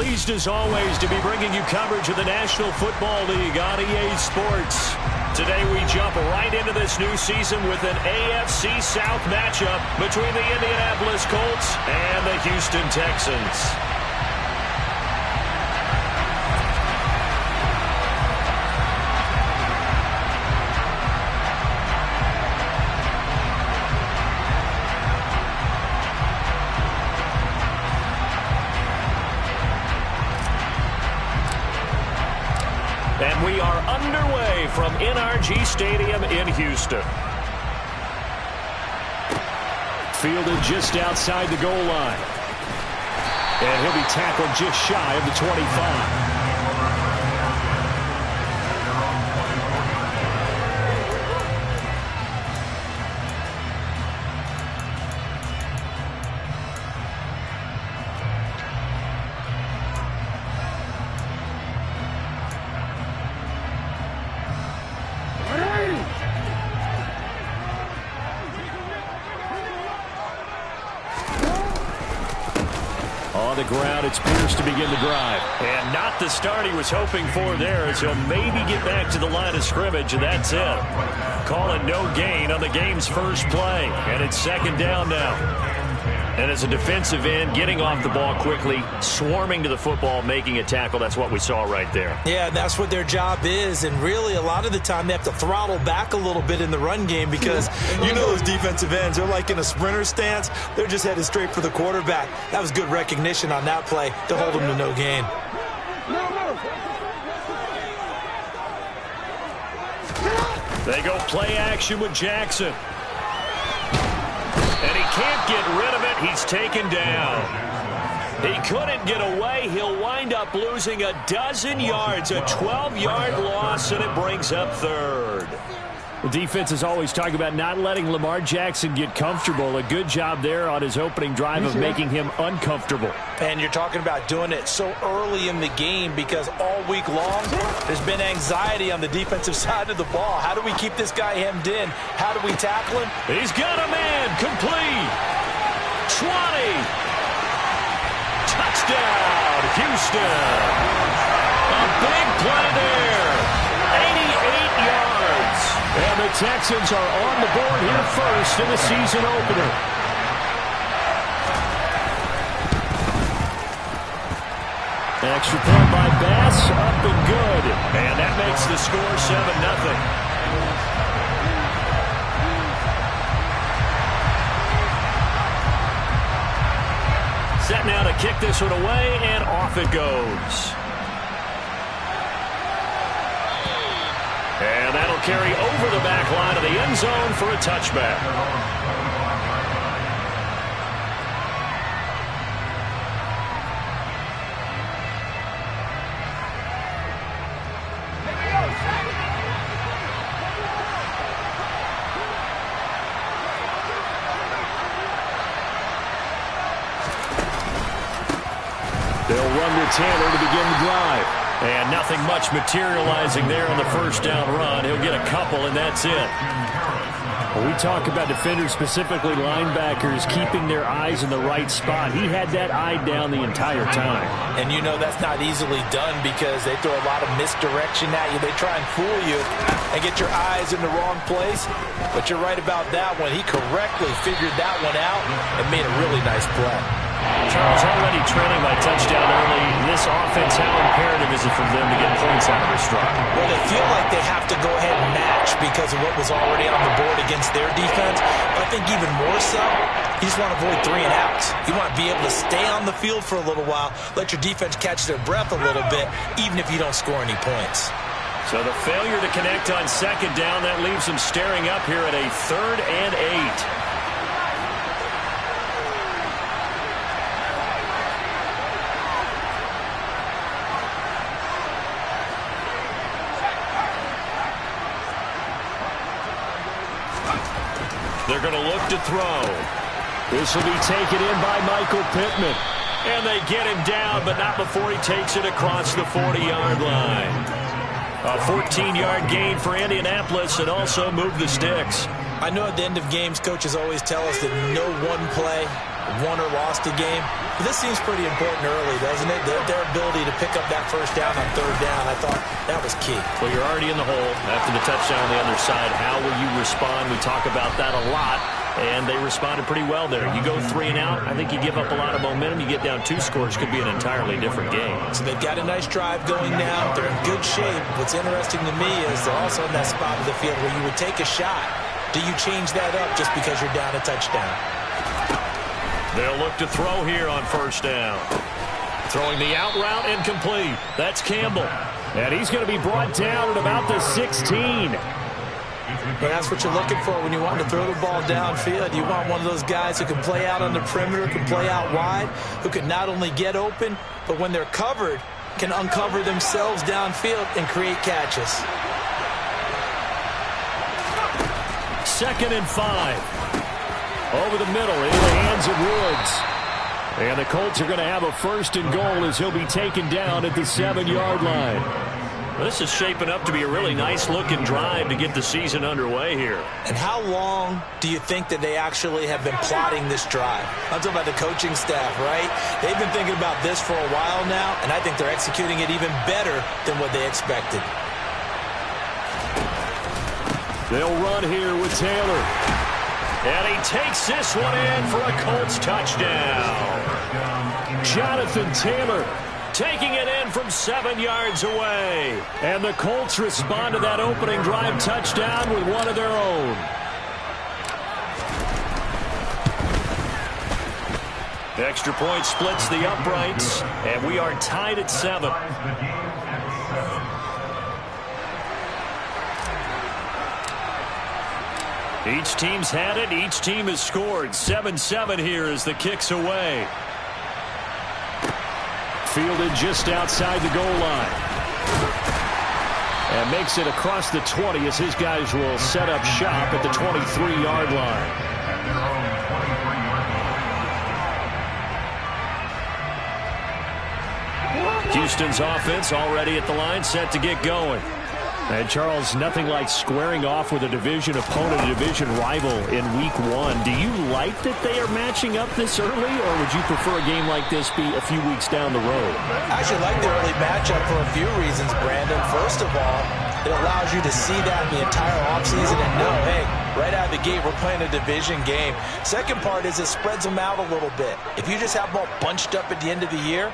pleased as always to be bringing you coverage of the National Football League on EA Sports. Today we jump right into this new season with an AFC South matchup between the Indianapolis Colts and the Houston Texans. And we are underway from NRG Stadium in Houston. Fielded just outside the goal line. And he'll be tackled just shy of the 25. On the ground, it's Pierce to begin the drive. And not the start he was hoping for there, as he'll maybe get back to the line of scrimmage, and that's it. Calling no gain on the game's first play. And it's second down now. And as a defensive end, getting off the ball quickly, swarming to the football, making a tackle, that's what we saw right there. Yeah, that's what their job is. And really, a lot of the time, they have to throttle back a little bit in the run game because you know those defensive ends, they're like in a sprinter stance. They're just headed straight for the quarterback. That was good recognition on that play to hold them to no gain. They go play action with Jackson. And he can't get rid of it. He's taken down. He couldn't get away. He'll wind up losing a dozen yards, a 12-yard loss, and it brings up third. The defense is always talking about not letting Lamar Jackson get comfortable. A good job there on his opening drive of making him uncomfortable. And you're talking about doing it so early in the game because all week long there's been anxiety on the defensive side of the ball. How do we keep this guy hemmed in? How do we tackle him? He's got a man. Complete. 20. Touchdown, Houston. A big play there. 88 yards. And the Texans are on the board here first in the season opener. Extra point by Bass, up and good. And that makes the score 7-0. Set now to kick this one away, and off it goes. And that'll carry over the back line of the end zone for a touchback. They'll run with Tanner to begin the drive. And nothing much materializing there on the first down run. He'll get a couple, and that's it. When we talk about defenders, specifically linebackers, keeping their eyes in the right spot, he had that eye down the entire time. And you know that's not easily done because they throw a lot of misdirection at you. They try and fool you and get your eyes in the wrong place. But you're right about that one. He correctly figured that one out and made a really nice play. Charles, already trailing by touchdown early. This offense, how imperative is it for them to get points out of their stride? Well, they feel like they have to go ahead and match because of what was already on the board against their defense. But I think even more so, you just want to avoid 3 and outs. You want to be able to stay on the field for a little while, let your defense catch their breath a little bit, even if you don't score any points. So the failure to connect on second down, that leaves them staring up here at a 3rd and 8. They're going to look to throw. This will be taken in by Michael Pittman. And they get him down, but not before he takes it across the 40-yard line. A 14-yard gain for Indianapolis and also move the sticks. I know at the end of games, coaches always tell us that no one play won or lost a game. But this seems pretty important early, doesn't it? Their ability to pick up that first down on third down, I thought that was key. Well, you're already in the hole after the touchdown on the other side. How will you respond? We talk about that a lot, and they responded pretty well there. You go 3 and out, I think you give up a lot of momentum. You get down 2 scores, could be an entirely different game. So they've got a nice drive going now. They're in good shape. What's interesting to me is they're also in that spot of the field where you would take a shot. Do you change that up just because you're down a touchdown? They'll look to throw here on first down. Throwing the out route incomplete. That's Campbell. And he's going to be brought down at about the 16. But that's what you're looking for when you want to throw the ball downfield. You want one of those guys who can play out on the perimeter, can play out wide, who can not only get open, but when they're covered, can uncover themselves downfield and create catches. 2nd and 5. Over the middle into the hands of Woods. And the Colts are going to have a 1st and goal as he'll be taken down at the 7-yard line. Well, this is shaping up to be a really nice-looking drive to get the season underway here. And how long do you think that they actually have been plotting this drive? I'm talking about the coaching staff, right? They've been thinking about this for a while now, and I think they're executing it even better than what they expected. They'll run here with Taylor. And he takes this one in for a Colts touchdown. Jonathan Taylor taking it in from 7 yards away. And the Colts respond to that opening drive touchdown with one of their own. Extra point splits the uprights, and we are tied at 7. Each team's had it. Each team has scored. 7-7 here as the kick's away. Fielded just outside the goal line. And makes it across the 20 as his guys will set up shop at the 23-yard line. Houston's offense already at the line, set to get going. And, Charles, nothing like squaring off with a division opponent, a division rival in Week 1. Do you like that they are matching up this early, or would you prefer a game like this be a few weeks down the road? I actually like the early matchup for a few reasons, Brandon. First of all, it allows you to see that in the entire offseason and know, hey, right out of the gate, we're playing a division game. Second part is it spreads them out a little bit. If you just have them all bunched up at the end of the year,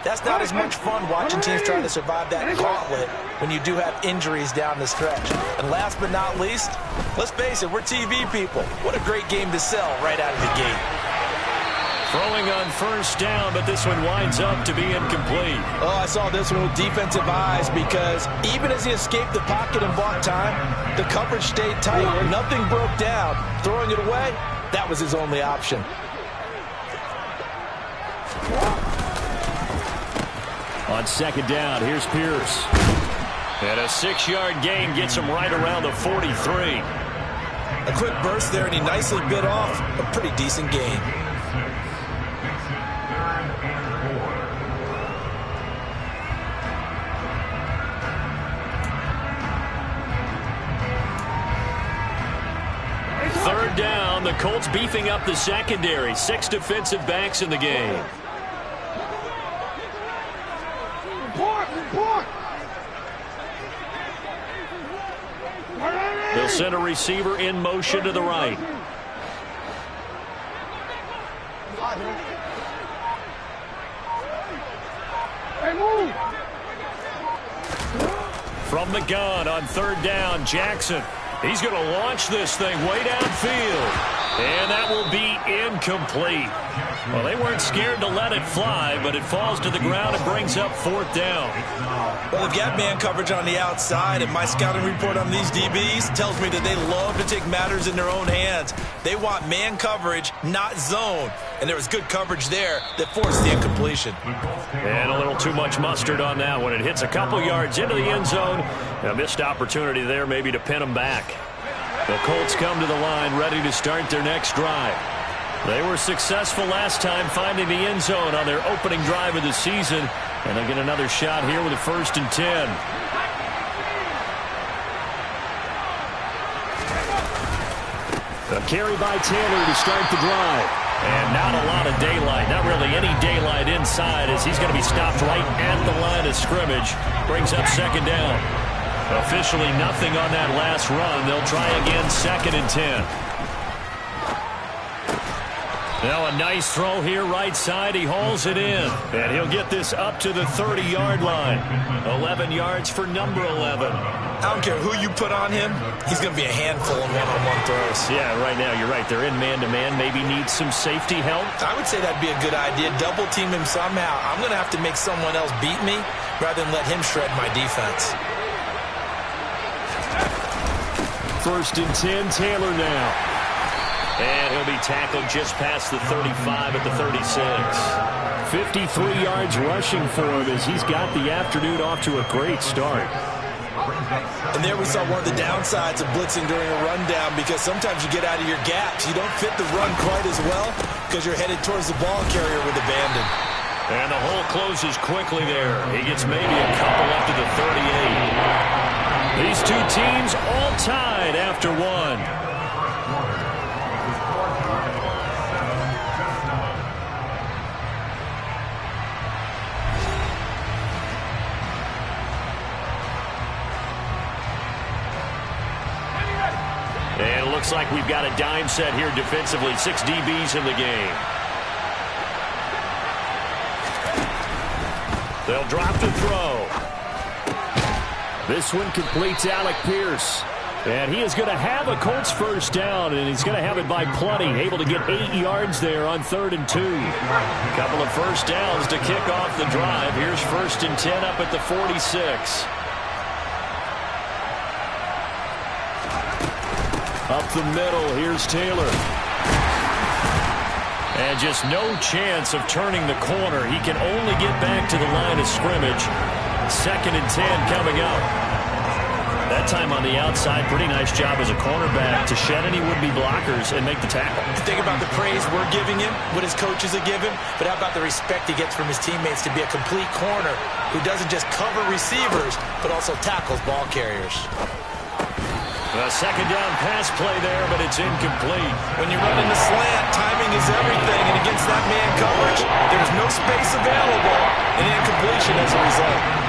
that's not as much fun watching teams trying to survive that gauntlet when you do have injuries down the stretch. And last but not least, let's face it, we're TV people. What a great game to sell right out of the gate. Throwing on first down, but this one winds up to be incomplete. Oh, I saw this one with defensive eyes because even as he escaped the pocket and bought time, the coverage stayed tight. Nothing broke down. Throwing it away, that was his only option. On second down, here's Pierce. And a 6-yard gain gets him right around the 43. A quick burst there, and he nicely bit off a pretty decent gain. Third down, the Colts beefing up the secondary. 6 defensive backs in the game. They'll send a receiver in motion to the right. From the gun on third down, Jackson. He's going to launch this thing way downfield. And that will be incomplete. Well, they weren't scared to let it fly, but it falls to the ground and brings up fourth down. Well, they've got man coverage on the outside, and my scouting report on these DBs tells me that they love to take matters in their own hands. They want man coverage, not zone. And there was good coverage there that forced the incompletion. And a little too much mustard on that one. It hits a couple yards into the end zone. A missed opportunity there maybe to pin them back. The Colts come to the line ready to start their next drive. They were successful last time finding the end zone on their opening drive of the season. And they'll get another shot here with a 1st and 10. A carry by Taylor to start the drive. And not a lot of daylight, not really any daylight inside, as he's going to be stopped right at the line of scrimmage. Brings up second down. Officially nothing on that last run. They'll try again, 2nd and 10. Now a nice throw here right side. He hauls it in. And he'll get this up to the 30-yard line. 11 yards for number 11. I don't care who you put on him. He's going to be a handful in one-on-one throws. Yeah, right now you're right. They're in man-to-man. Maybe needs some safety help. I would say that'd be a good idea. Double team him somehow. I'm going to have to make someone else beat me rather than let him shred my defense. 1st and 10, Taylor now. And he'll be tackled just past the 35 at the 36. 53 yards rushing for him as he's got the afternoon off to a great start. And there we saw one of the downsides of blitzing during a rundown, because sometimes you get out of your gaps. You don't fit the run quite as well because you're headed towards the ball carrier with abandon. And the hole closes quickly there. He gets maybe a couple up to the 38. These two teams all tied after one. And it looks like we've got a dime set here defensively. 6 DBs in the game. They'll drop to throw. This one completes Alec Pierce. And he is going to have a Colts first down, and he's going to have it by plenty. Able to get 8 yards there on 3rd and 2. Couple of first downs to kick off the drive. Here's 1st and 10 up at the 46. Up the middle, here's Taylor. And just no chance of turning the corner. He can only get back to the line of scrimmage. 2nd and 10 coming up. That time on the outside, pretty nice job as a cornerback to shed any would-be blockers and make the tackle. Think about the praise we're giving him, what his coaches have given, but how about the respect he gets from his teammates to be a complete corner who doesn't just cover receivers, but also tackles ball carriers. A 2nd down pass play there, but it's incomplete. When you run in the slant, timing is everything, and against that man coverage, there's no space available, and incompletion as a result.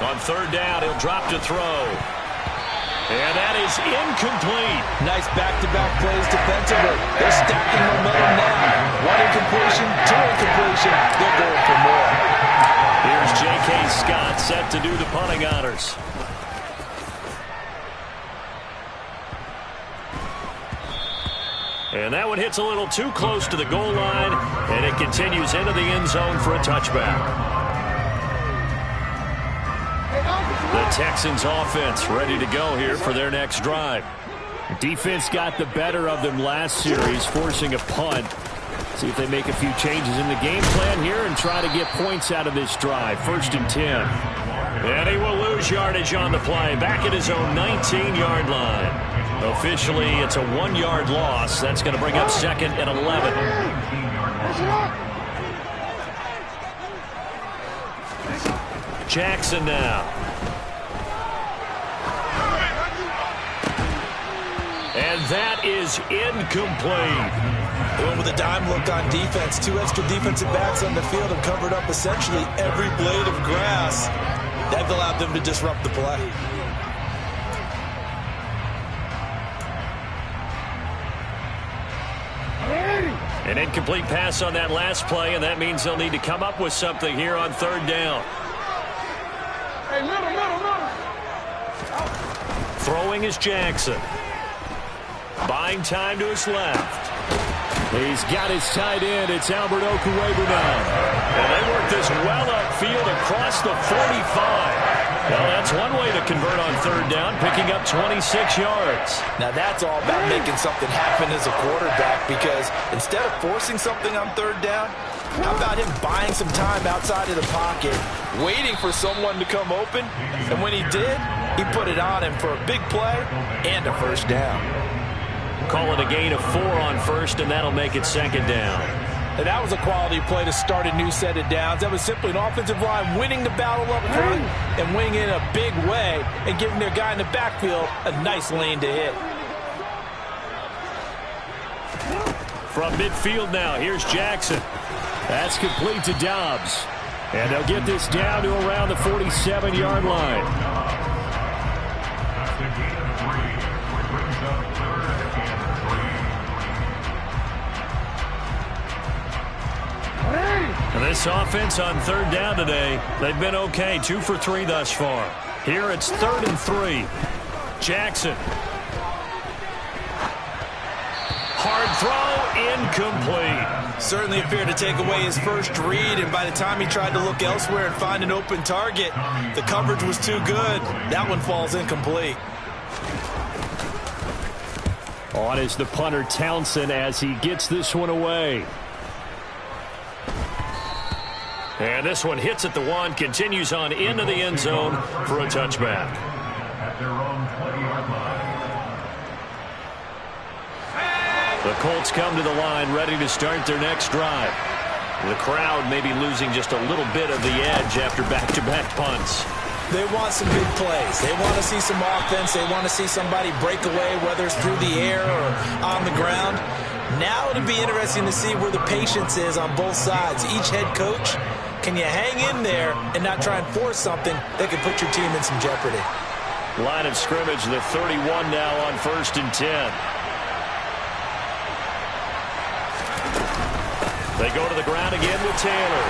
On 3rd down, he'll drop to throw. And that is incomplete. Nice back-to-back plays defensively. They're stacking momentum now. 1 incompletion, 2 incompletion. They're going for more. Here's J.K. Scott set to do the punting honors. And that one hits a little too close to the goal line, and it continues into the end zone for a touchback. The Texans offense ready to go here for their next drive. Defense got the better of them last series, forcing a punt. See if they make a few changes in the game plan here and try to get points out of this drive. 1st and 10. And he will lose yardage on the play. Back at his own 19-yard line. Officially, it's a 1-yard loss. That's going to bring up 2nd and 11. Jackson now. And that is incomplete. They went with a dime look on defense. 2 extra defensive backs on the field have covered up essentially every blade of grass. That allowed them to disrupt the play. An incomplete pass on that last play, and that means they'll need to come up with something here on 3rd down. Throwing is Jackson. Buying time to his left. He's got his tight end. It's Albert Okwuegbunam now. And they work this well upfield across the 45. Well, that's one way to convert on 3rd down, picking up 26 yards. Now that's all about making something happen as a quarterback, because instead of forcing something on 3rd down, how about him buying some time outside of the pocket, waiting for someone to come open, and when he did, he put it on him for a big play and a first down. Call it a gain of 4 on 1st, and that'll make it 2nd down. And that was a quality play to start a new set of downs. That was simply an offensive line winning the battle up front and winning in a big way and giving their guy in the backfield a nice lane to hit. From midfield now, here's Jackson. That's complete to Dobbs. And they'll get this down to around the 47-yard line. This offense on third down today, they've been okay. 2 for 3 thus far. Here it's 3rd and 3. Jackson. Hard throw, incomplete. Certainly appeared to take away his first read, and by the time he tried to look elsewhere and find an open target, the coverage was too good. That one falls incomplete. On is the punter Townsend as he gets this one away. And this one hits at the 1, continues on into the end zone for a touchback. The Colts come to the line ready to start their next drive. The crowd may be losing just a little bit of the edge after back-to-back punts. They want some big plays. They want to see some offense. They want to see somebody break away, whether it's through the air or on the ground. Now it'll be interesting to see where the patience is on both sides. Each head coach, can you hang in there and not try and force something that could put your team in some jeopardy? Line of scrimmage, the 31 now on 1st and 10. They go to the ground again with Taylor.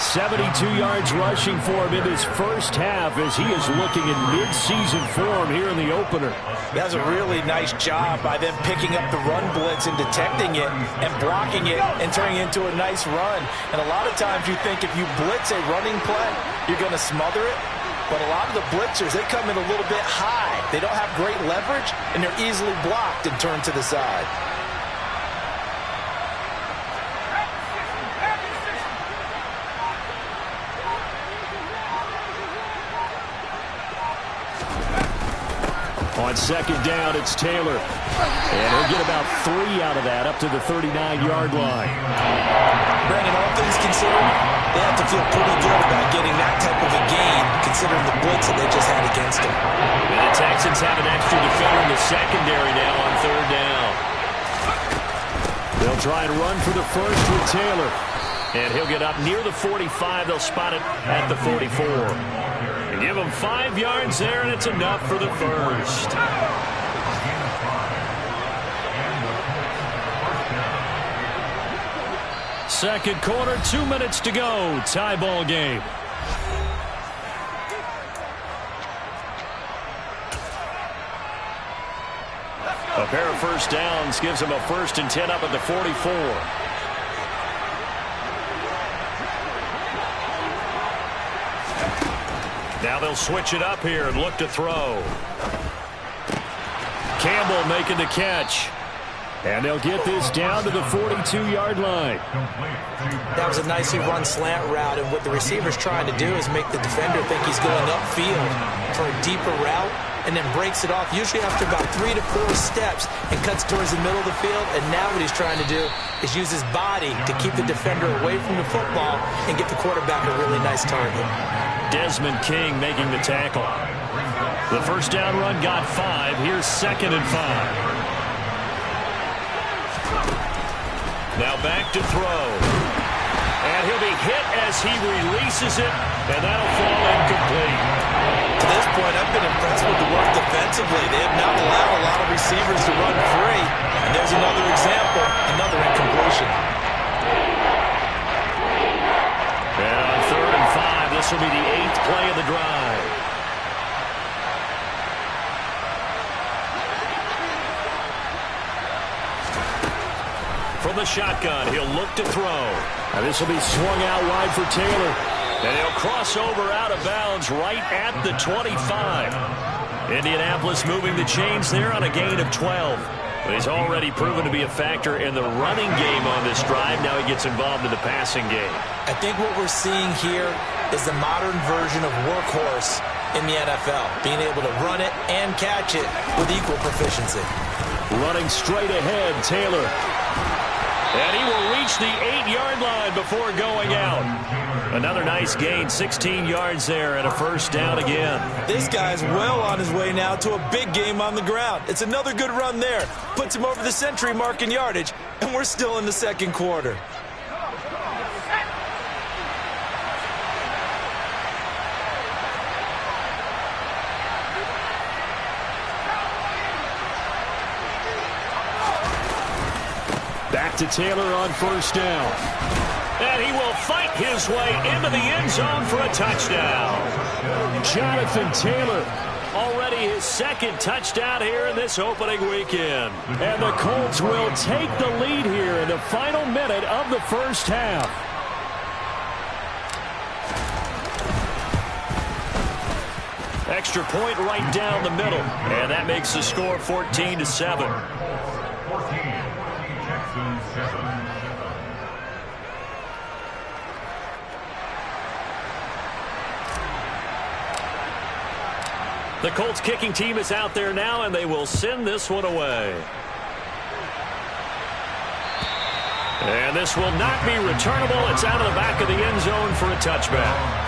72 yards rushing for him in his first half as he is looking in mid-season form here in the opener. That's a really nice job by them picking up the run blitz and detecting it and blocking it and turning it into a nice run. And a lot of times you think if you blitz a running play, you're going to smother it. But a lot of the blitzers, they come in a little bit high. They don't have great leverage, and they're easily blocked and turned to the side. On 2nd down, it's Taylor. And he'll get about 3 out of that, up to the 39-yard line. Brandon, all things considered, they have to feel pretty good about getting that type of a gain, considering the blitz that they just had against them. And the Texans have an extra defender in the secondary now on 3rd down. They'll try and run for the first with Taylor. And he'll get up near the 45. They'll spot it at the 44. Give him 5 yards there, and it's enough for the first. Second quarter, 2 minutes to go. Tie ball game. A pair of first downs gives him a 1st and 10 up at the 44. Now they'll switch it up here and look to throw. Campbell making the catch. And they'll get this down to the 42-yard line. That was a nicely run slant route, and what the receiver's trying to do is make the defender think he's going upfield for a deeper route, and then breaks it off, usually after about 3 to 4 steps, and cuts towards the middle of the field. And now what he's trying to do is use his body to keep the defender away from the football and get the quarterback a really nice target. Desmond King making the tackle. The first down run got 5. Here's 2nd and 5. Now back to throw. And he'll be hit as he releases it, and that'll fall incomplete. To this point, I've been impressed with the work defensively. They have not allowed a lot of receivers to run free. And there's another example, another incompletion. And on 3rd and 5, this will be the 8th play of the drive. From the shotgun, he'll look to throw. And this will be swung out wide for Taylor. And he'll cross over out of bounds right at the 25. Indianapolis moving the chains there on a gain of 12. But he's already proven to be a factor in the running game on this drive. Now he gets involved in the passing game. I think what we're seeing here is the modern version of workhorse in the NFL. Being able to run it and catch it with equal proficiency. Running straight ahead, Taylor. And he will reach the 8-yard line before going out. Another nice gain, 16 yards there, and a first down again. This guy's well on his way now to a big game on the ground. It's another good run there. Puts him over the century mark in yardage, and we're still in the second quarter. Back to Taylor on first down. And he will fight his way into the end zone for a touchdown. Jonathan Taylor, already his second touchdown here in this opening weekend. And the Colts will take the lead here in the final minute of the first half. Extra point right down the middle. And that makes the score 14-7. The Colts kicking team is out there now, and they will send this one away. And this will not be returnable. It's out of the back of the end zone for a touchback.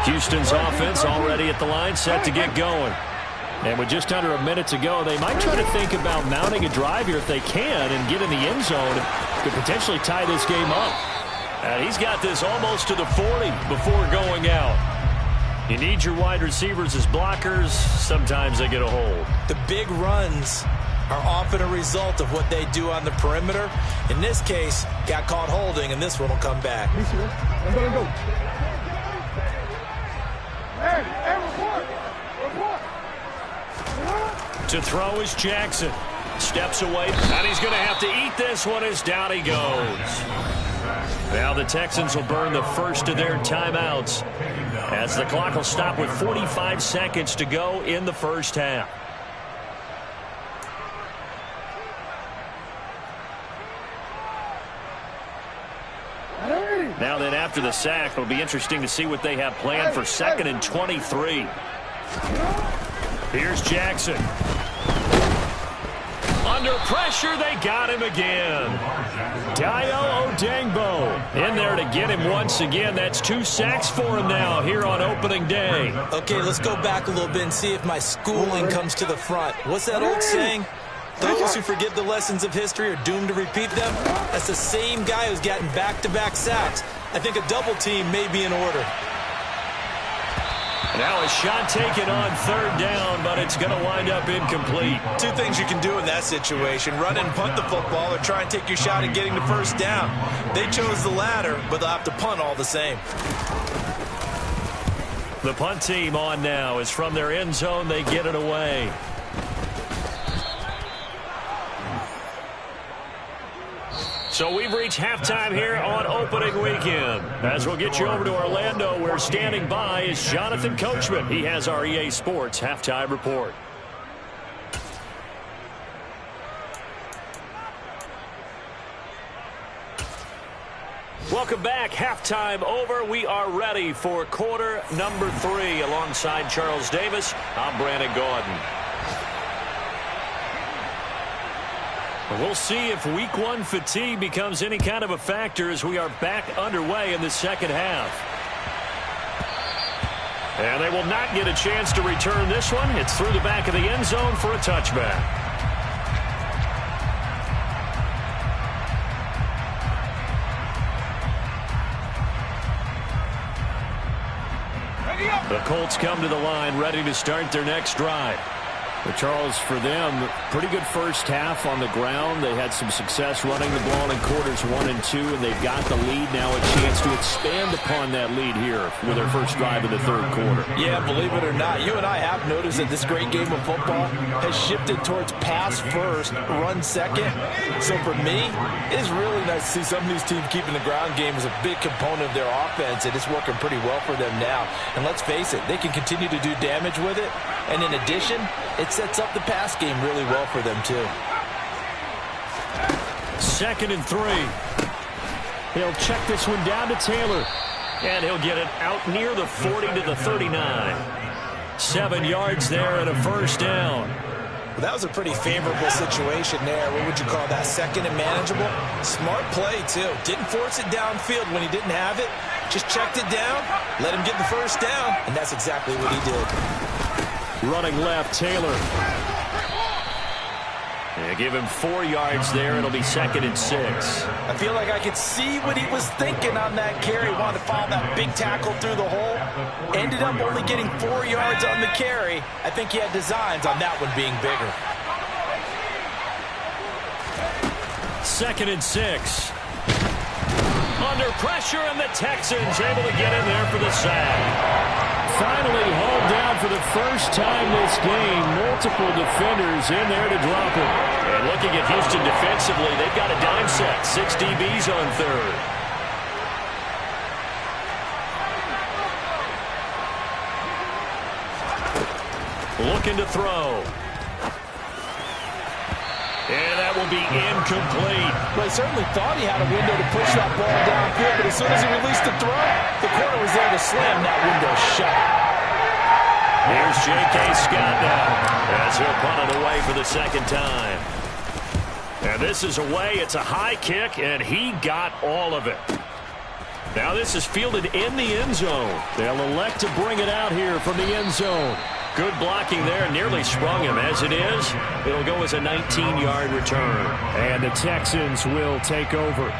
Houston's offense already at the line, set to get going. And with just under a minute to go, they might try to think about mounting a drive here if they can and get in the end zone to potentially tie this game up. And he's got this almost to the 40 before going out. You need your wide receivers as blockers. Sometimes they get a hold. The big runs are often a result of what they do on the perimeter. In this case, got caught holding, and this one will come back. To throw is Jackson. Steps away, and he's going to have to eat this one as down he goes. Now the Texans will burn the first of their timeouts as the clock will stop with 45 seconds to go in the first half. Now then, after the sack, it'll be interesting to see what they have planned for 2nd and 23. Here's Jackson. Under pressure, they got him again. Dayo Odeyingbo in there to get him once again. That's 2 sacks for him now here on opening day. Okay, let's go back a little bit and see if my schooling comes to the front. What's that old saying? Those who forget the lessons of history are doomed to repeat them. That's the same guy who's gotten back-to-back sacks. I think a double team may be in order. Now a shot taken on 3rd down, but it's going to wind up incomplete. 2 things you can do in that situation: run and punt the football, or try and take your shot at getting the first down. They chose the latter, but they'll have to punt all the same. The punt team on now is from their end zone. They get it away. So we've reached halftime here on opening weekend. As we'll get you over to Orlando, where standing by is Jonathan Coachman. He has our EA Sports halftime report. Welcome back. Halftime over. We are ready for quarter number 3. Alongside Charles Davis, I'm Brandon Gaudin. We'll see if week 1 fatigue becomes any kind of a factor as we are back underway in the second half. And they will not get a chance to return this one. It's through the back of the end zone for a touchback. The Colts come to the line ready to start their next drive. But Charles, for them, pretty good first half on the ground. They had some success running the ball in quarters 1 and 2, and they've got the lead now, a chance to expand upon that lead here with their first drive in the 3rd quarter. Yeah, believe it or not, you and I have noticed that this great game of football has shifted towards pass first, run second. So for me, it's really nice to see some of these teams keeping the ground game as a big component of their offense, and it's working pretty well for them now. And let's face it, they can continue to do damage with it. And in addition, it sets up the pass game really well for them, too. 2nd and 3. He'll check this one down to Taylor. And he'll get it out near the 40 to the 39. 7 yards there and a first down. Well, that was a pretty favorable situation there. What would you call that? Second and manageable? Smart play, too. Didn't force it downfield when he didn't have it. Just checked it down, let him get the first down, and that's exactly what he did. Running left, Taylor. Yeah, give him 4 yards there. It'll be 2nd and 6. I feel like I could see what he was thinking on that carry. Wanted to follow that big tackle through the hole. Ended up only getting 4 yards on the carry. I think he had designs on that one being bigger. 2nd and 6. Under pressure, and the Texans able to get in there for the sack. Finally hauled down for the first time this game. Multiple defenders in there to drop him. And looking at Houston defensively, they've got a dime set. 6 DBs on third. Looking to throw. And that will be incomplete. Well, he certainly thought he had a window to push that ball downfield, but as soon as he released the throw, the corner was there to slam that window shut. Here's J.K. Scott now as he'll punt it away for the second time. And this is away. It's a high kick, and he got all of it. Now this is fielded in the end zone. They'll elect to bring it out here from the end zone. Good blocking there, nearly sprung him. As it is, it'll go as a 19-yard return. And the Texans will take over.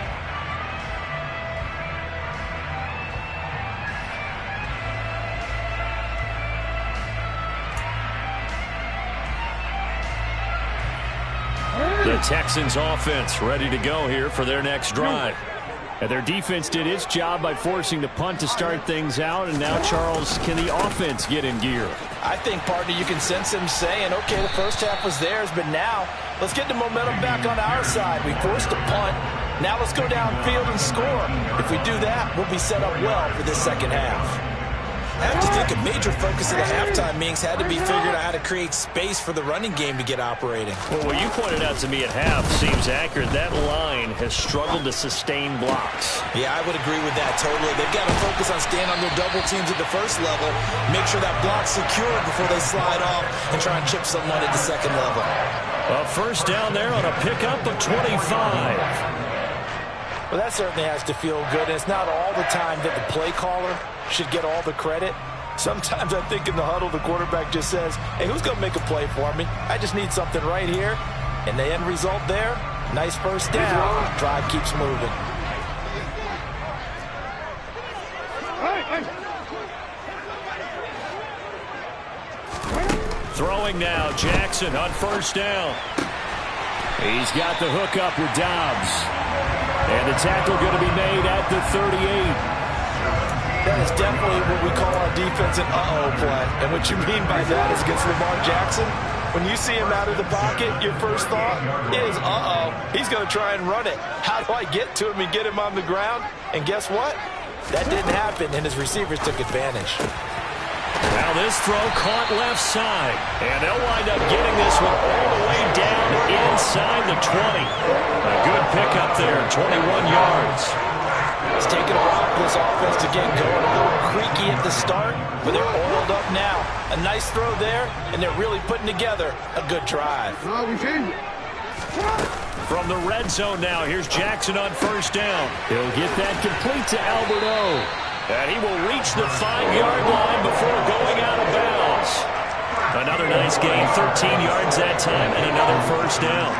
The Texans offense ready to go here for their next drive. And their defense did its job by forcing the punt to start things out. And now, Charles, can the offense get in gear? I think, partner, you can sense him saying, okay, the first half was theirs, but now let's get the momentum back on our side. We forced a punt. Now let's go downfield and score. If we do that, we'll be set up well for this second half. I have to think a major focus of the halftime meetings had to be figuring out how to create space for the running game to get operating. Well, what you pointed out to me at half seems accurate. That line has struggled to sustain blocks. Yeah, I would agree with that totally. They've got to focus on staying on their double teams at the first level, make sure that block's secured before they slide off and try and chip someone at the second level. A first down there on a pickup of 25. Well, that certainly has to feel good. And it's not all the time that the play caller should get all the credit. Sometimes I think in the huddle, the quarterback just says, hey, who's going to make a play for me? I just need something right here. And the end result there, nice first down. Drive keeps moving. Throwing now, Jackson on first down. He's got the hook up with Dobbs. And the tackle going to be made at the 38. That is definitely what we call our defense an uh-oh play. And what you mean by that is against Lamar Jackson, when you see him out of the pocket, your first thought is, uh-oh, he's going to try and run it. How do I get to him and get him on the ground? And guess what? That didn't happen, and his receivers took advantage. Now this throw caught left side. And they'll wind up getting this one all the way down inside the 20. A good pickup there, 21 yards. It's taken a while for this offense to get going. A little creaky at the start, but they're oiled up now. A nice throw there, and they're really putting together a good drive. From the red zone now, here's Jackson on first down. He'll get that complete to Albert O. And he will reach the 5-yard line before going out of bounds. Another nice gain, 13 yards that time, and another first down.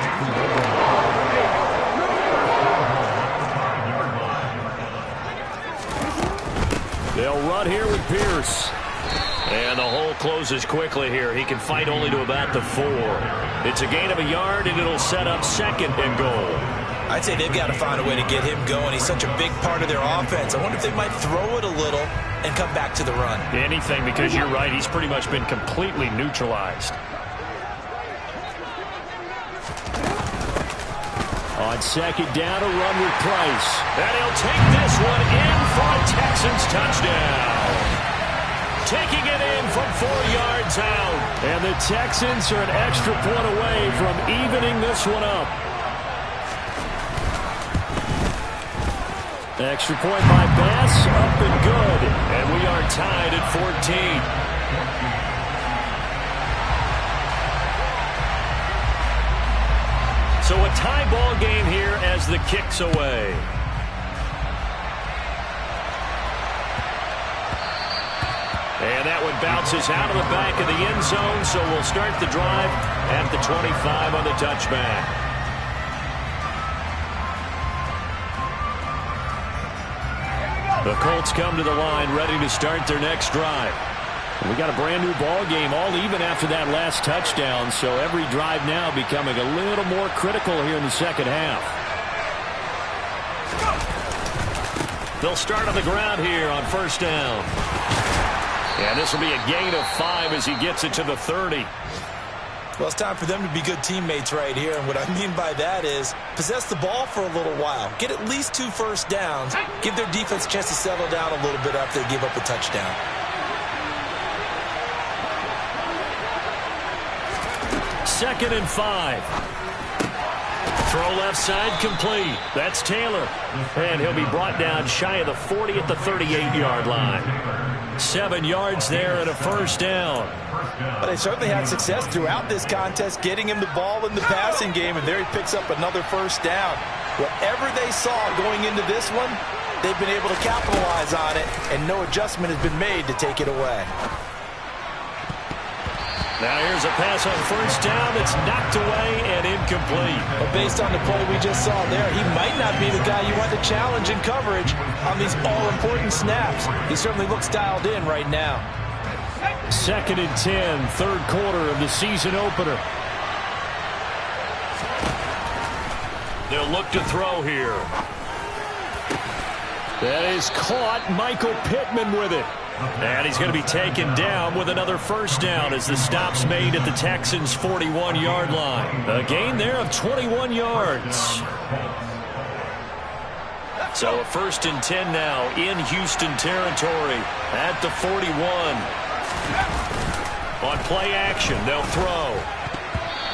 They'll run here with Pierce. And the hole closes quickly here. He can fight only to about the 4. It's a gain of a yard, and it'll set up second and goal. I'd say they've got to find a way to get him going. He's such a big part of their offense. I wonder if they might throw it a little and come back to the run. Anything, because you're right. He's pretty much been completely neutralized. On second down, a run with Price. And he'll take this one in for a Texans touchdown. Taking it in from 4 yards out. And the Texans are an extra point away from evening this one up. Extra point by Bass, up and good. And we are tied at 14. So a tie ball game here as the kick's away. And that one bounces out of the back of the end zone, so we'll start the drive at the 25 on the touchback. The Colts come to the line ready to start their next drive. We got a brand new ball game, all even after that last touchdown, so every drive now becoming a little more critical here in the second half. They'll start on the ground here on first down. And this will be a gain of 5 as he gets it to the 30. Well, it's time for them to be good teammates right here. And what I mean by that is possess the ball for a little while. Get at least 2 first downs. Give their defense a chance to settle down a little bit after they give up a touchdown. Second and 5. Throw left side complete. That's Taylor. And he'll be brought down shy of the 40 at the 38-yard line. 7 yards there and a first down. But they certainly had success throughout this contest getting him the ball in the passing game, and there he picks up another first down. Whatever they saw going into this one, they've been able to capitalize on it, and no adjustment has been made to take it away. Now here's a pass on first down that's knocked away and incomplete. But based on the play we just saw there, he might not be the guy you want to challenge in coverage on these all-important snaps. He certainly looks dialed in right now. Second and 10, third quarter of the season opener. They'll look to throw here. That is caught. Michael Pittman with it. And he's going to be taken down with another first down as the stop's made at the Texans' 41-yard line. A gain there of 21 yards. So a first and 10 now in Houston territory at the 41. On play action, they'll throw.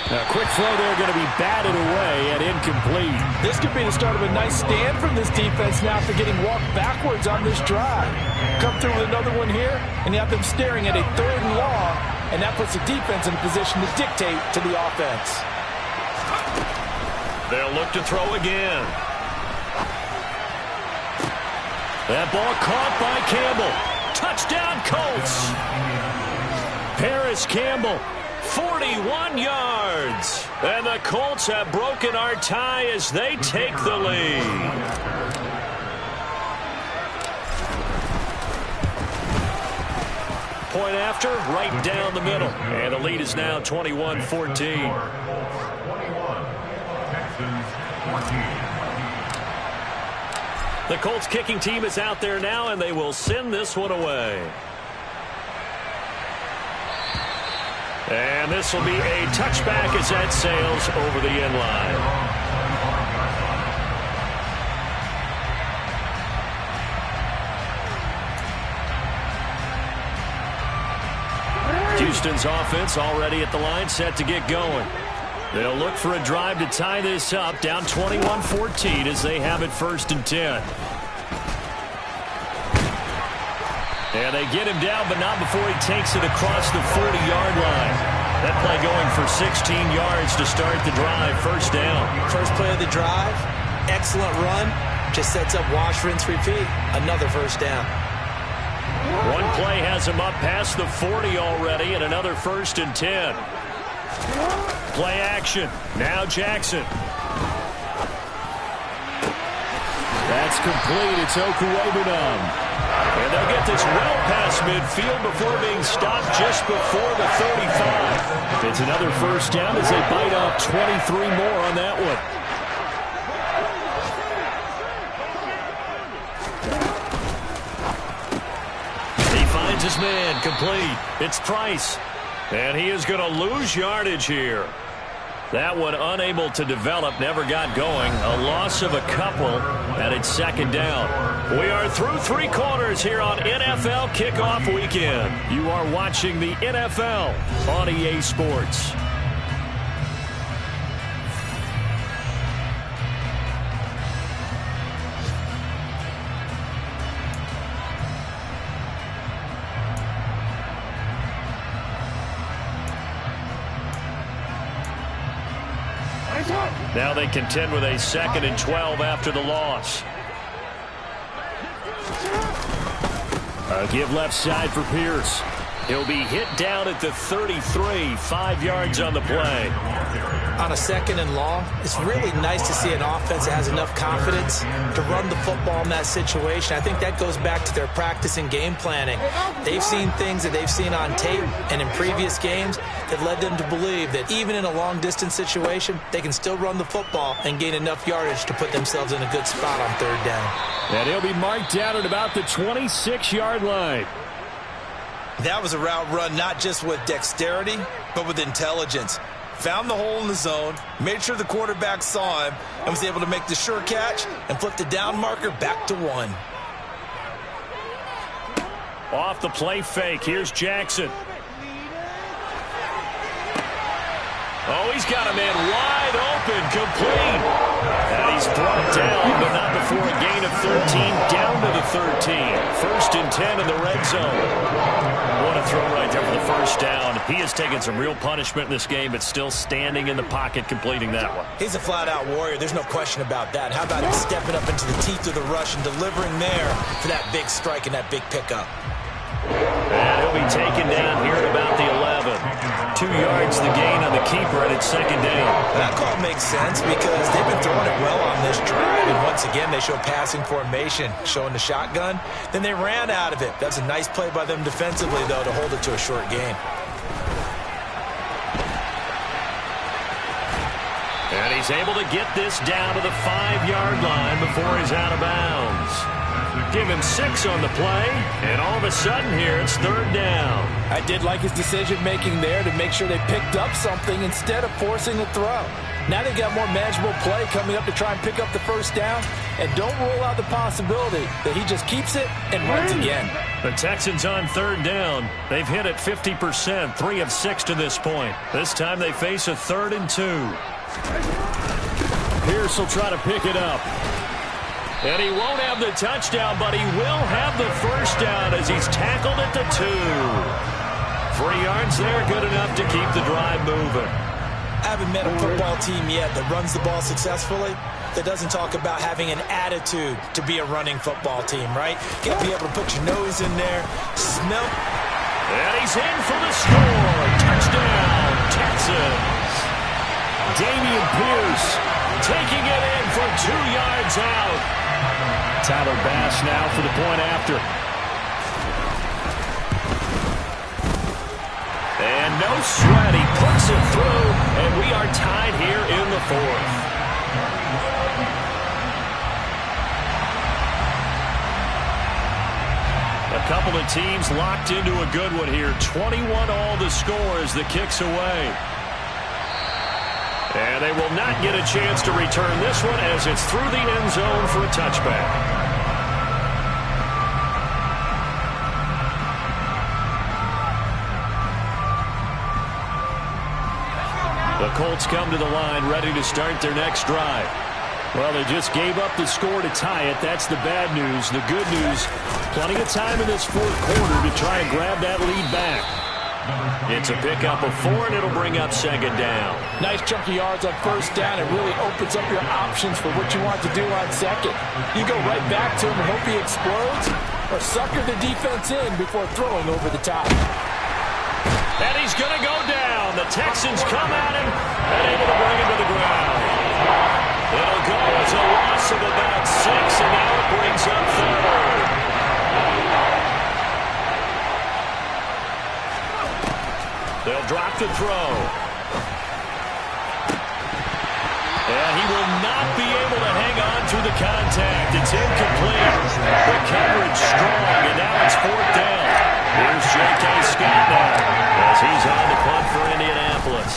Now, quick throw there going to be batted away and incomplete. This could be the start of a nice stand from this defense now after getting walked backwards on this drive. Come through with another one here, and you have them staring at a 3rd and long, and that puts the defense in a position to dictate to the offense. They'll look to throw again. That ball caught by Campbell. Touchdown, Colts. Paris Campbell. 41 yards. And the Colts have broken our tie as they take the lead. Point after, right down the middle. And the lead is now 21-14. The Colts kicking team is out there now, and they will send this one away. And this will be a touchback as that sails over the end line. Houston's offense already at the line, set to get going. They'll look for a drive to tie this up, down 21-14 as they have it first and 10. And they get him down, but not before he takes it across the 40-yard line. That play going for 16 yards to start the drive. First down. First play of the drive. Excellent run. Just sets up wash, rinse, repeat. Another first down. One play has him up past the 40 already, and another first and 10. Play action. Now Jackson. That's complete. It's Okuwebunam. And they'll get this well past midfield before being stopped just before the 35. It's another first down as they bite off 23 more on that one. He finds his man complete. It's Price. And he is going to lose yardage here. That one unable to develop, never got going. A loss of a couple, and it's second down. We are through 3 quarters here on NFL Kickoff Weekend. You are watching the NFL on EA Sports. Now they contend with a 2nd and 12 after the loss. A give left side for Pierce. He'll be hit down at the 33, 5 yards on the play. On a 2nd and long, it's really nice to see an offense that has enough confidence to run the football in that situation. I think that goes back to their practice and game planning. They've seen things that they've seen on tape and in previous games that led them to believe that even in a long-distance situation, they can still run the football and gain enough yardage to put themselves in a good spot on 3rd down. And he'll be marked down at about the 26-yard line. That was a route run not just with dexterity, but with intelligence. Found the hole in the zone, made sure the quarterback saw him, and was able to make the sure catch and flip the down marker back to 1. Off the play fake, here's Jackson. Oh, he's got a man wide open, complete. And he's brought down, but not before a gain of 13, down to the 13. 1st and 10 in the red zone. What a throw right there for the 1st down. He has taken some real punishment in this game, but still standing in the pocket, completing that one. He's a flat-out warrior. There's no question about that. How about him stepping up into the teeth of the rush and delivering there for that big strike and that big pickup? And he'll be taken down here at about the 11. 2 yards the gain on the keeper, and it's 2nd down. That call makes sense because they've been throwing it well on this drive, and once again they show passing formation, showing the shotgun. Then they ran out of it. That's a nice play by them defensively, though, to hold it to a short gain. And he's able to get this down to the 5-yard line before he's out of bounds. Give him 6 on the play, and all of a sudden here it's 3rd down. I did like his decision-making there to make sure they picked up something instead of forcing the throw. Now they've got more manageable play coming up to try and pick up the 1st down, and don't rule out the possibility that he just keeps it and runs again. The Texans on 3rd down. They've hit it 50%, 3 of 6 to this point. This time they face a 3rd and 2. Pierce will try to pick it up. And he won't have the touchdown, but he will have the 1st down as he's tackled at the 2. 3 yards there, good enough to keep the drive moving. I haven't met a football team yet that runs the ball successfully that doesn't talk about having an attitude to be a running football team, right? You got to be able to put your nose in there, smell. And he's in for the score. Touchdown, Texans. Dameon Pierce taking it in for 2 yards out. Tyler Bass now for the point after. And no sweat, he puts it through, and we are tied here in the 4th. A couple of teams locked into a good one here. 21 all the score as the kick's away. And they will not get a chance to return this one as it's through the end zone for a touchback. The Colts come to the line ready to start their next drive. Well, they just gave up the score to tie it. That's the bad news. The good news, plenty of time in this 4th quarter to try and grab that lead back. It's a pickup of 4, and it'll bring up 2nd down. Nice chunky yards on 1st down. It really opens up your options for what you want to do on 2nd. You go right back to him and hope he explodes, or sucker the defense in before throwing over the top. And he's going to go down. The Texans come at him and able to bring him to the ground. It'll go as a loss of about 6, and now it brings up 3rd. They'll drop the throw. And he will not be able to hang on to the contact. It's incomplete. The coverage strong, and now it's 4th down. Here's J.K. Scott now as he's on the punt for Indianapolis.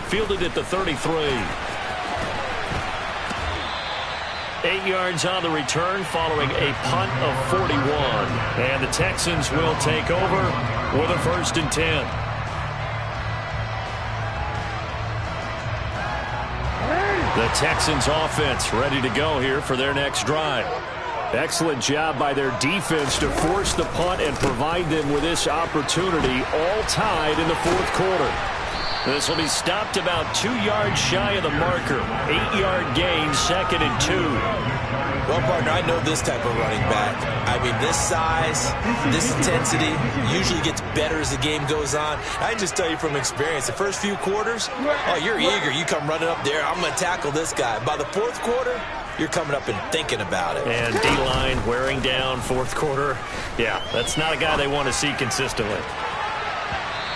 Fielded at the 33. 8 yards on the return following a punt of 41. And the Texans will take over with a 1st and 10. The Texans offense ready to go here for their next drive. Excellent job by their defense to force the punt and provide them with this opportunity, all tied in the fourth quarter. This will be stopped about 2 yards shy of the marker. 8-yard gain, 2nd and 2. Well, partner, I know this type of running back. I mean, this size, this intensity usually gets better as the game goes on. I can just tell you from experience, the first few quarters, oh, you're eager. You come running up there, I'm going to tackle this guy. By the fourth quarter, you're coming up and thinking about it. And D-line wearing down fourth quarter. Yeah, that's not a guy they want to see consistently.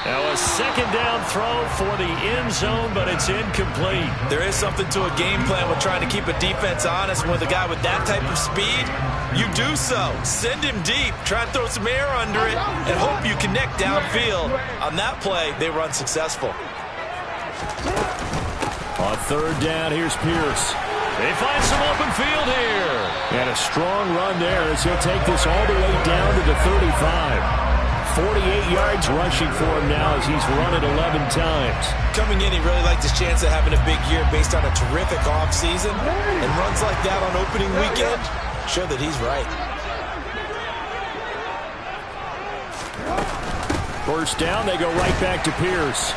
Now a 2nd down throw for the end zone, but it's incomplete. There is something to a game plan with trying to keep a defense honest. With a guy with that type of speed, you do so. Send him deep. Try and throw some air under it and hope you connect downfield. On that play, they were unsuccessful. On 3rd down, here's Pierce. They find some open field here. And a strong run there as he'll take this all the way down to the 35. 48 yards rushing for him now as he's run it 11 times. Coming in, he really liked his chance of having a big year based on a terrific offseason. And runs like that on opening weekend show that he's right. 1st down, they go right back to Pierce.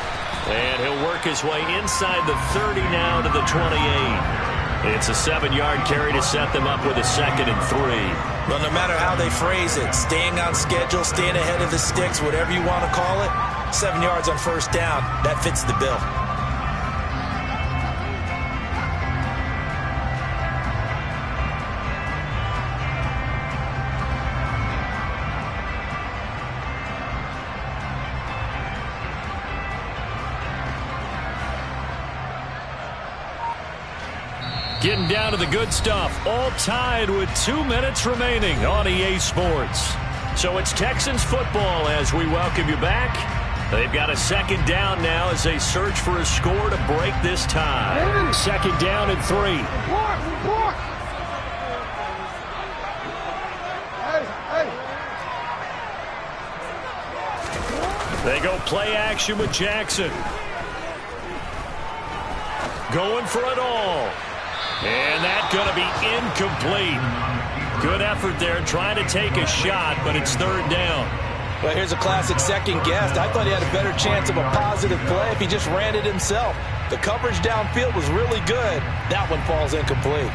And he'll work his way inside the 30 now to the 28. It's a 7-yard carry to set them up with a 2nd and 3. Well, no matter how they phrase it, staying on schedule, staying ahead of the sticks, whatever you want to call it, 7 yards on 1st down, that fits the bill. Getting down to the good stuff, all tied with 2 minutes remaining on EA Sports. So it's Texans football as we welcome you back. They've got a 2nd down now as they search for a score to break this tie. 2nd down and 3. They go play action with Jackson. Going for it all. And that's going to be incomplete. Good effort there trying to take a shot, but it's 3rd down. Well, here's a classic second guess. I thought he had a better chance of a positive play if he just ran it himself. The coverage downfield was really good. That one falls incomplete.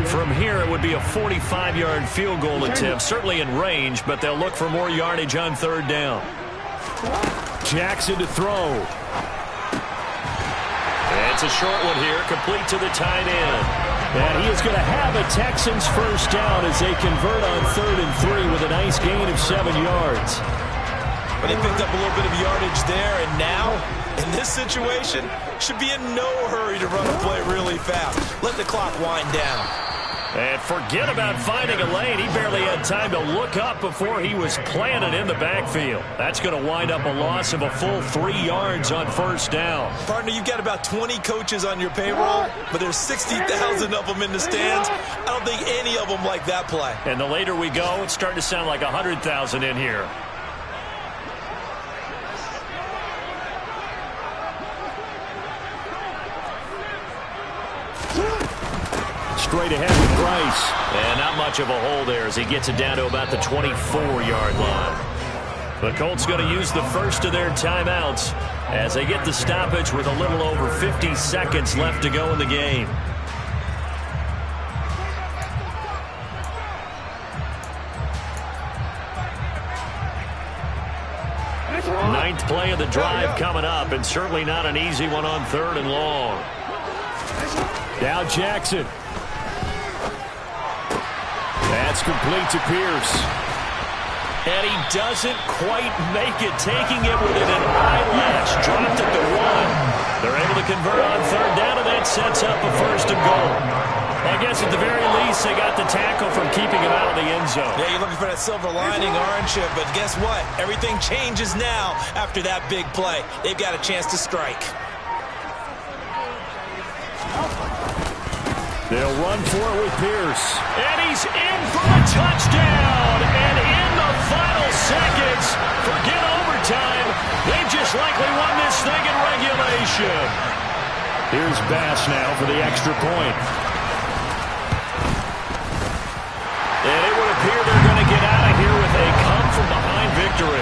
From here, it would be a 45-yard field goal attempt, certainly in range, but they'll look for more yardage on 3rd down. Jackson to throw. It's a short one here, complete to the tight end. And he is going to have a Texans 1st down as they convert on 3rd and 3 with a nice gain of 7 yards. But he picked up a little bit of yardage there, and now, in this situation, should be in no hurry to run a play really fast. Let the clock wind down. And forget about finding a lane. He barely had time to look up before he was planted in the backfield. That's going to wind up a loss of a full 3 yards on 1st down. Partner, you've got about 20 coaches on your payroll, but there's 60,000 of them in the stands. I don't think any of them like that play. And the later we go, it's starting to sound like 100,000 in here. Straight ahead with Bryce. And not much of a hole there as he gets it down to about the 24-yard line. The Colts going to use the first of their timeouts as they get the stoppage with a little over 50 seconds left to go in the game. Ninth play of the drive coming up, and certainly not an easy one on 3rd and long. Now Jackson. That's complete to Pierce. And he doesn't quite make it, taking it within an eyelash. Dropped it to 1. They're able to convert on 3rd down, and that sets up a 1st and goal. I guess at the very least, they got the tackle from keeping him out of the end zone. Yeah, you're looking for that silver lining, aren't you? But guess what? Everything changes now after that big play. They've got a chance to strike. They'll run for it with Pierce. And he's in for a touchdown. And in the final seconds, forget overtime, they've just likely won this thing in regulation. Here's Bass now for the extra point. victory.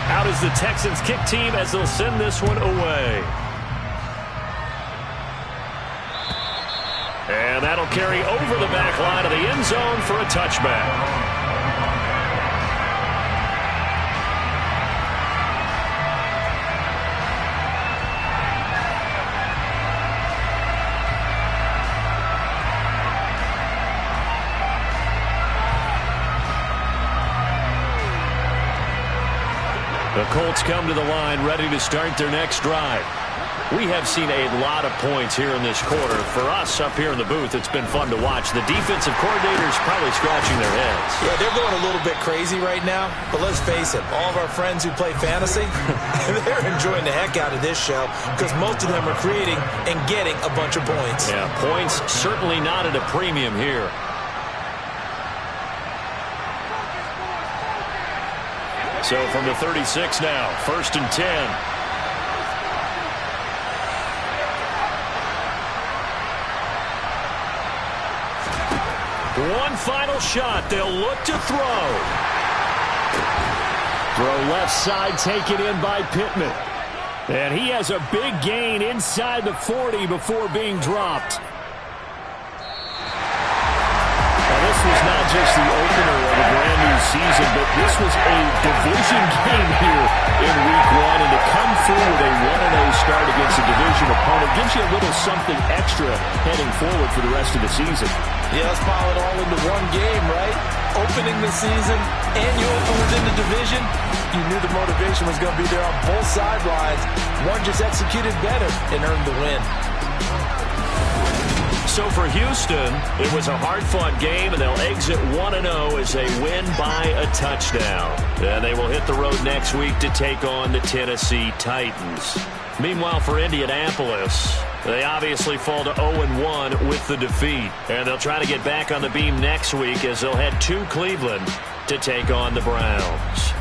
Out is the Texans kick team as they'll send this one away. And that'll carry over the back line of the end zone for a touchback. The Colts come to the line ready to start their next drive. We have seen a lot of points here in this quarter. For us up here in the booth, it's been fun to watch. The defensive coordinators probably scratching their heads. Yeah, they're going a little bit crazy right now. But let's face it, all of our friends who play fantasy, they're enjoying the heck out of this show because most of them are creating and getting a bunch of points. Yeah, points certainly not at a premium here. So from the 36 now, 1st and 10. One final shot. They'll look to throw. Throw left side taken in by Pittman. And he has a big gain inside the 40 before being dropped. This was not just the opener of a brand new season, but this was a division game here in week 1. And to come through with a 1-0 start against a division opponent gives you a little something extra heading forward for the rest of the season. Yeah, let's pile it all into one game, right? Opening the season and you open within the division. You knew the motivation was going to be there on both sidelines. One just executed better and earned the win. So for Houston, it was a hard-fought game, and they'll exit 1-0 as they win by a touchdown. And they will hit the road next week to take on the Tennessee Titans. Meanwhile, for Indianapolis, they obviously fall to 0-1 with the defeat. And they'll try to get back on the beam next week as they'll head to Cleveland to take on the Browns.